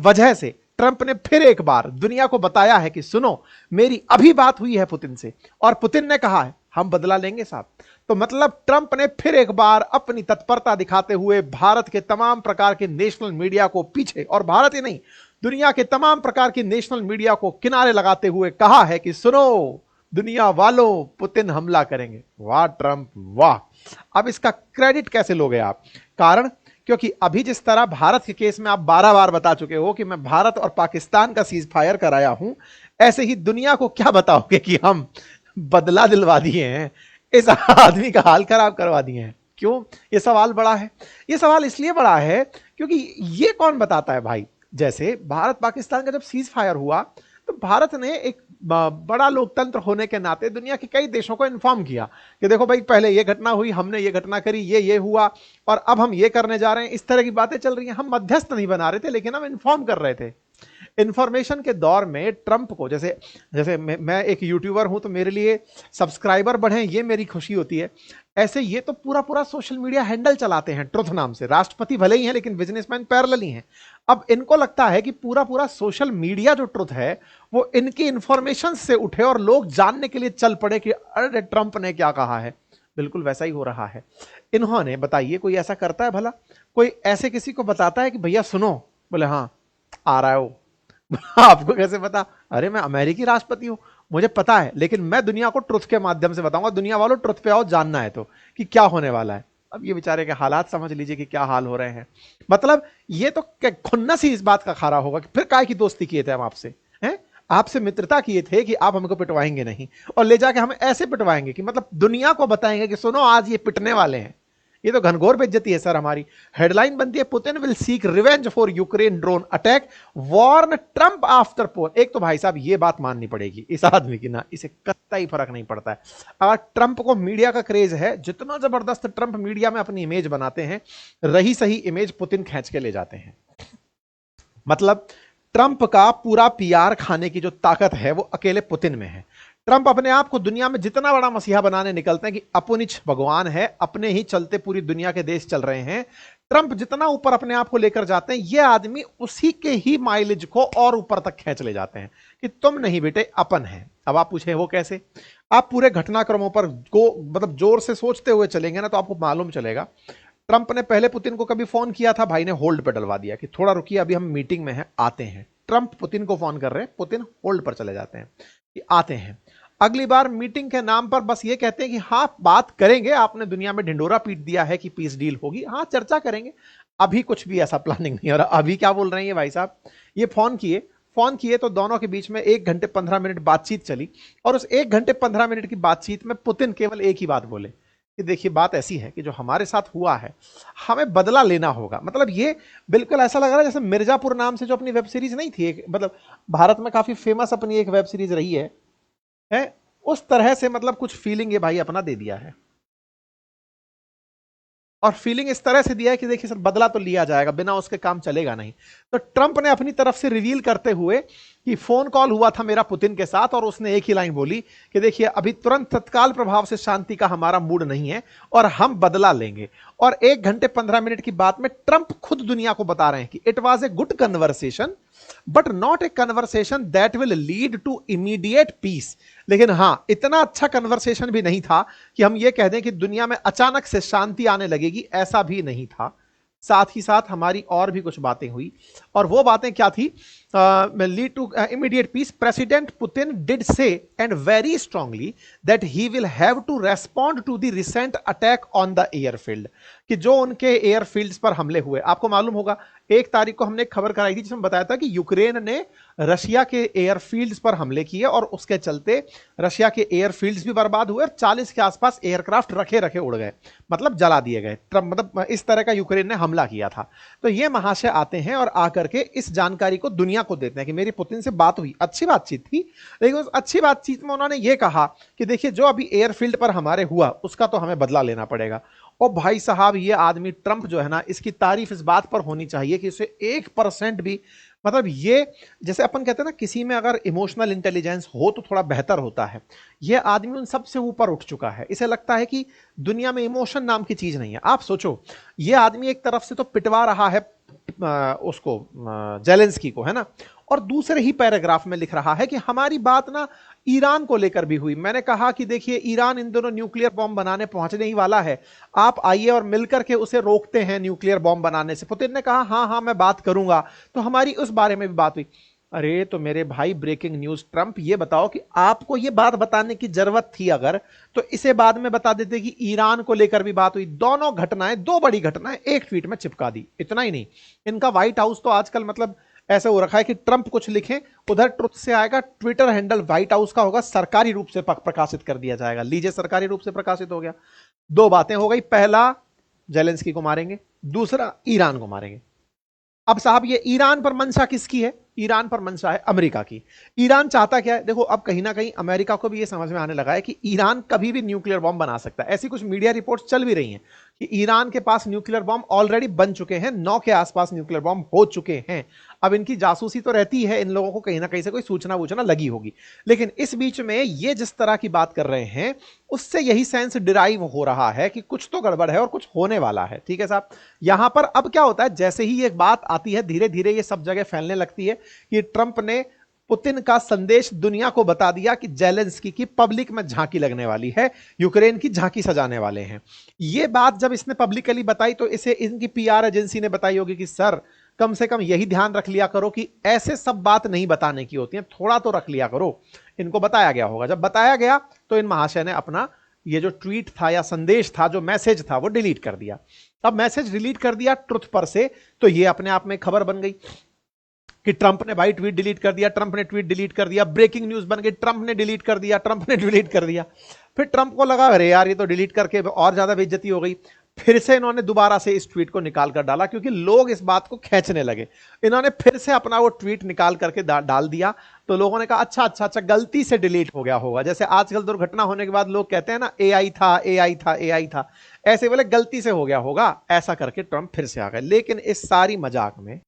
वजह से ट्रंप ने फिर एक बार दुनिया को बताया है कि सुनो, मेरी अभी बात हुई है पुतिन से और पुतिन ने कहा है हम बदला लेंगे साहब। तो मतलब ट्रंप ने फिर एक बार अपनी तत्परता दिखाते हुए भारत के तमाम प्रकार के नेशनल मीडिया को पीछे, और भारत ही नहीं दुनिया के तमाम प्रकार की नेशनल मीडिया को किनारे लगाते हुए कहा है कि सुनो दुनिया वालों, पुतिन हमला करेंगे। वाह ट्रंप वाह। अब इसका क्रेडिट कैसे लोगे आप? कारण क्योंकि अभी जिस तरह भारत के केस में आप 12 बार बता चुके हो कि मैं भारत और पाकिस्तान का सीज फायर कराया हूं, ऐसे ही दुनिया को क्या बताओगे कि हम बदला दिलवा दिए हैं, इस आदमी का हाल खराब करवा दिए हैं। क्यों ये सवाल बड़ा है? ये सवाल इसलिए बड़ा है क्योंकि ये कौन बताता है भाई? जैसे भारत पाकिस्तान का जब सीज फायर हुआ तो भारत ने एक बड़ा लोकतंत्र होने के नाते दुनिया के कई देशों को इन्फॉर्म किया कि देखो भाई पहले ये घटना हुई, हमने ये घटना करी, ये हुआ और अब हम ये करने जा रहे हैं, इस तरह की बातें चल रही हैं। हम मध्यस्थ नहीं बना रहे थे लेकिन हम इन्फॉर्म कर रहे थे। इंफॉर्मेशन के दौर में ट्रंप को, जैसे जैसे मैं एक यूट्यूबर हूं तो मेरे लिए सब्सक्राइबर बढ़े ये मेरी खुशी होती है, ऐसे ये तो पूरा पूरा सोशल मीडिया हैंडल चलाते हैं ट्रुथ नाम से। राष्ट्रपति भले ही हैं लेकिन बिजनेसमैन पैरेलल ही हैं। अब इनको लगता है कि पूरा पूरा सोशल मीडिया जो ट्रुथ है वो इनकी इंफॉर्मेशन से उठे और लोग जानने के लिए चल पड़े कि अरे ट्रंप ने क्या कहा है। बिल्कुल वैसा ही हो रहा है। इन्होंने, बताइए कोई ऐसा करता है भला? कोई ऐसे किसी को बताता है कि भैया सुनो, बोले हाँ आ रहा है वो आपको कैसे पता? अरे मैं अमेरिकी राष्ट्रपति हूं, मुझे पता है, लेकिन मैं दुनिया को ट्रुथ के माध्यम से बताऊंगा। दुनिया वालों ट्रुथ पे आओ, जानना है तो कि क्या होने वाला है। अब ये बेचारे के हालात समझ लीजिए कि क्या हाल हो रहे हैं। मतलब ये तो खुन्नस ही इस बात का खरा होगा कि फिर काय की दोस्ती किए थे हम आपसे, हैं? आपसे मित्रता किए थे कि आप हमको पिटवाएंगे नहीं, और ले जाके हम ऐसे पिटवाएंगे कि मतलब दुनिया को बताएंगे कि सुनो आज ये पिटने वाले हैं। ये तो घनघोर बेइज्जती है सर हमारी। हेडलाइन बनती है Putin will seek revenge for Ukraine drone attack, warn Trump after poll. एक तो भाई साहब ये बात माननी पड़ेगी इस आदमी की ना, इसे कतई फर्क नहीं पड़ता है। अगर ट्रंप को मीडिया का क्रेज है, जितना जबरदस्त ट्रंप मीडिया में अपनी इमेज बनाते हैं, रही सही इमेज पुतिन खींच के ले जाते हैं। मतलब ट्रंप का पूरा पीआर खाने की जो ताकत है वो अकेले पुतिन में है। ट्रंप अपने आप को दुनिया में जितना बड़ा मसीहा बनाने निकलते हैं कि अपुनिच भगवान है, अपने ही चलते पूरी दुनिया के देश चल रहे हैं। ट्रंप जितना ऊपर अपने आप को लेकर जाते हैं, ये आदमी उसी के ही माइलेज को और ऊपर तक खींच ले जाते हैं कि तुम नहीं बेटे अपन है। अब आप पूछे वो कैसे? आप पूरे घटनाक्रमों पर मतलब जोर से सोचते हुए चलेंगे ना तो आपको मालूम चलेगा। ट्रंप ने पहले पुतिन को कभी फोन किया था, भाई ने होल्ड पर डलवा दिया कि थोड़ा रुकिए अभी हम मीटिंग में हैं, आते हैं। ट्रंप पुतिन को फोन कर रहे हैं, पुतिन होल्ड पर चले जाते हैं कि आते हैं। अगली बार मीटिंग के नाम पर बस ये कहते हैं कि हाँ बात करेंगे, आपने दुनिया में ढिंडोरा पीट दिया है कि पीस डील होगी, हाँ चर्चा करेंगे। अभी कुछ भी ऐसा प्लानिंग नहीं हो रहा। अभी क्या बोल रहे हैं ये भाई साहब? ये फोन किए तो दोनों के बीच में 1 घंटे 15 मिनट बातचीत चली, और उस 1 घंटे 15 मिनट की बातचीत में पुतिन केवल एक ही बात बोले कि देखिए बात ऐसी है कि जो हमारे साथ हुआ है हमें बदला लेना होगा। मतलब ये बिल्कुल ऐसा लग रहा है जैसे मिर्जापुर नाम से जो अपनी वेब सीरीज नहीं थी एक, मतलब भारत में काफी फेमस अपनी एक वेब सीरीज रही है, उस तरह से मतलब कुछ फीलिंग ये भाई अपना दे दिया है। और फीलिंग इस तरह से दिया है कि देखिए सर बदला तो लिया जाएगा, बिना उसके काम चलेगा नहीं। तो ट्रंप ने अपनी तरफ से रिवील करते हुए कि फोन कॉल हुआ था मेरा पुतिन के साथ और उसने एक ही लाइन बोली कि देखिए अभी तुरंत तत्काल प्रभाव से शांति का हमारा मूड नहीं है और हम बदला लेंगे। और 1 घंटे 15 मिनट की बात में ट्रंप खुद दुनिया को बता रहे हैं कि it was a good conversation but not a conversation that will lead to immediate peace. लेकिन हां इतना अच्छा कन्वर्सेशन भी नहीं था कि हम ये कह दें कि दुनिया में अचानक से शांति आने लगेगी, ऐसा भी नहीं था। साथ ही साथ हमारी और भी कुछ बातें हुई, और वो बातें क्या थी? Lead to immediate peace. President Putin did say and very strongly that he will have to respond to the recent attack on the airfield, कि जो उनके एयरफील्ड्स पर हमले हुए, आपको मालूम होगा 1 तारीख को हमने एक खबर कराई थी जिसमें बताया था कि यूक्रेन ने रशिया के एयरफील्ड्स पर हमले किए और उसके चलते रशिया के एयरफील्ड्स भी बर्बाद हुए और 40 के आसपास एयरक्राफ्ट रखे रखे उड़ गए, मतलब जला दिए गए। मतलब इस तरह का यूक्रेन ने हमला किया था। तो ये महाशय आते हैं और आकर के इस जानकारी को दुनिया को देते हैं कि मेरी पुतिन से बात हुई, अच्छी बातचीत थी, लेकिन उस अच्छी बातचीत में उन्होंने ये कहा कि देखिए जो अभी एयरफील्ड पर हमारे हुआ उसका तो हमें बदला लेना पड़ेगा। और भाई साहब ये आदमी ट्रंप जो है ना, इसकी तारीफ इस बात पर होनी चाहिए कि इसे 1% भी मतलब ये, जैसे अपन कहते हैं ना किसी में अगर इमोशनल इंटेलिजेंस हो तो थोड़ा बेहतर होता है, ये आदमी उन सबसे ऊपर उठ चुका है। इसे लगता है कि दुनिया में इमोशन नाम की चीज नहीं है। आप सोचो, ये आदमी एक तरफ से तो पिटवा रहा है उसको, जेलेंस्की को, है ना, और दूसरे ही पैराग्राफ में लिख रहा है कि हमारी बात ना ईरान को लेकर भी हुई। मैंने कहा कि देखिए ईरान इन दोनों न्यूक्लियर बॉम्ब बनाने पहुंचने ही वाला है, आप आइए और मिलकर के उसे रोकते हैं न्यूक्लियर बॉम्ब बनाने से। पुतिन ने कहा हाँ हाँ मैं बात करूंगा, तो हमारी उस बारे में भी बात हुई। अरे तो मेरे भाई, ब्रेकिंग न्यूज, ट्रंप ये बताओ कि आपको ये बात बताने की जरूरत थी अगर, तो इसे बाद में बता देते कि ईरान को लेकर भी बात हुई। दोनों घटनाएं, दो बड़ी घटनाएं एक ट्वीट में चिपका दी। इतना ही नहीं, इनका व्हाइट हाउस तो आजकल मतलब ऐसे हो रखा है कि ट्रंप कुछ लिखें उधर ट्रुथ से आएगा, ट्विटर हैंडल व्हाइट हाउस का होगा, सरकारी रूप से प्रकाशित कर दिया जाएगा। लीजिए, सरकारी रूप से प्रकाशित हो गया। दो बातें हो गई, पहला जेलेंस्की को मारेंगे, दूसरा ईरान को मारेंगे। अब साहब ये ईरान पर मंशा किसकी है? ईरान पर मंशा है अमेरिका की। ईरान चाहता क्या है? देखो अब कहीं ना कहीं अमेरिका को भी ये समझ में आने लगा है कि ईरान कभी भी न्यूक्लियर बॉम्ब बना सकता है। ऐसी कुछ मीडिया रिपोर्ट्स चल भी रही हैं कि ईरान के पास न्यूक्लियर बॉम्ब ऑलरेडी बन चुके हैं, 9 के आसपास न्यूक्लियर बॉम्ब हो चुके हैं। अब इनकी जासूसी तो रहती है, इन लोगों को कहीं ना कहीं से कोई सूचना वूचना लगी होगी। लेकिन इस बीच में ये जिस तरह की बात कर रहे हैं, उससे यही सेंस डिराइव हो रहा है कि कुछ तो गड़बड़ है और कुछ होने वाला है। ठीक है साहब, यहां पर अब क्या होता है, जैसे ही ये बात आती है धीरे धीरे ये सब जगह फैलने लगती है कि ट्रंप ने पुतिन का संदेश दुनिया को बता दिया कि जेलेंस्की की पब्लिक में झांकी लगने वाली है, यूक्रेन की झांकी सजाने वाले हैं। ये बात जब इसने पब्लिकली बताई तो इसे इनकी पीआर एजेंसी ने बताई होगी कि सर कम से कम यही ध्यान रख लिया करो कि ऐसे सब बात नहीं बताने की होती है, थोड़ा तो रख लिया करो। इनको बताया गया होगा। जब बताया गया तो इन महाशय ने अपना ये जो ट्वीट था या संदेश था, जो मैसेज था, वो डिलीट कर दिया। अब मैसेज डिलीट कर दिया ट्रुथ पर से, तो ये अपने आप में खबर बन गई कि ट्रंप ने भाई ट्वीट डिलीट कर दिया, ट्रंप ने ट्वीट डिलीट कर दिया, ब्रेकिंग न्यूज बन गई, ट्रंप ने डिलीट कर दिया, ट्रंप ने डिलीट कर दिया। फिर ट्रंप को लगा अरे यार ये तो डिलीट करके और ज्यादा बेइज्जती हो गई। फिर से इन्होंने दोबारा से इस ट्वीट को निकाल कर डाला, क्योंकि लोग इस बात को खींचने लगे। इन्होंने फिर से अपना वो ट्वीट निकाल करके डाल दिया, तो लोगों ने कहा अच्छा अच्छा अच्छा गलती से डिलीट हो गया होगा। जैसे आजकल दुर्घटना होने के बाद लोग कहते हैं ना एआई था एआई था एआई था, ऐसे बोले गलती से हो गया होगा, ऐसा करके ट्रंप फिर से आ गए। लेकिन इस सारी मजाक में